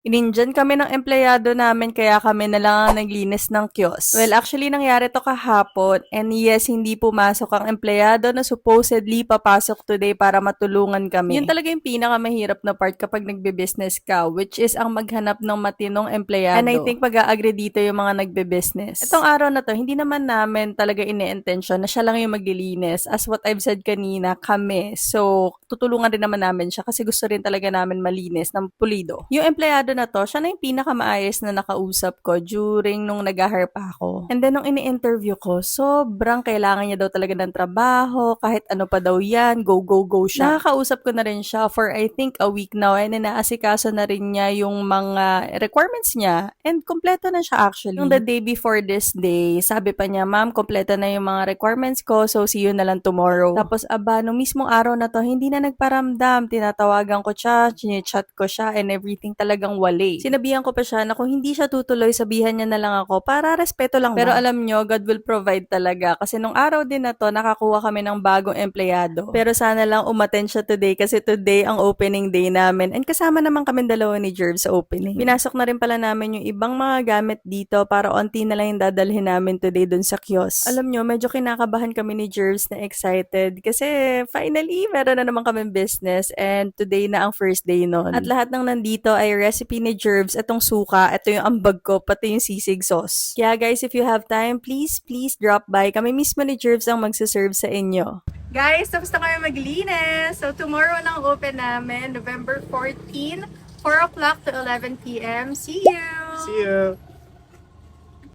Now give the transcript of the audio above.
Inindiyan kami ng empleyado namin kaya kami na lang ang naglinis ng kiosk. Well, actually nangyari to kahapon and yes, hindi pumasok ang empleyado na supposedly papasok today para matulungan kami. Yun talaga yung pinakamahirap na part kapag nagbe-business ka, which is ang maghanap ng matinong empleyado. And I think mag-a-agree dito yung mga nagbe-business. Itong araw na to, hindi naman namin talaga ine-intention na siya lang yung maglilinis. As what I've said kanina, kami. So, tutulungan rin naman namin siya kasi gusto rin talaga namin malinis ng pulido. Yung empleyado na to, siya na yung pinakamaayos na nakausap ko during nung nag-hire pa ako. And then, nung ini-interview ko, sobrang kailangan niya daw talaga ng trabaho, kahit ano pa daw yan, go, go, go siya. Nakakausap ko na rin siya for I think a week now and inaasikaso na rin niya yung mga requirements niya and kompleto na siya actually. Yung the day before this day, sabi pa niya, ma'am, kompleto na yung mga requirements ko, so see you na lang tomorrow. Tapos aba, nung mismong araw na to, hindi na nagparamdam, tinatawagan ko siya, chat ko siya, and everything talagang wali. Sinabihan ko pa siya na kung hindi siya tutuloy, sabihan niya na lang ako para respeto lang ba. Pero alam nyo, God will provide talaga. Kasi nung araw din na to, nakakuha kami ng bagong empleyado. Pero sana lang umattend siya today kasi today ang opening day namin. And kasama naman kami dalawa ni Jerv sa opening. Pinasok na rin pala namin yung ibang mga gamit dito para onti na lang yung dadalhin namin today dun sa kiosk. Alam nyo, medyo kinakabahan kami ni Jervs na excited kasi finally, meron na naman kami business and today na ang first day nun. At lahat ng nandito ay recipe ni Jervs, itong suka, ito yung ambag ko, pati yung sisig sauce. Kaya guys, if you have time, please drop by. Kami mismo ni Jervs ang magsaserve sa inyo. Guys, tapos na kami maglinis. So tomorrow nang open namin, November 14, 4 o'clock to 11 p.m. See you! See you.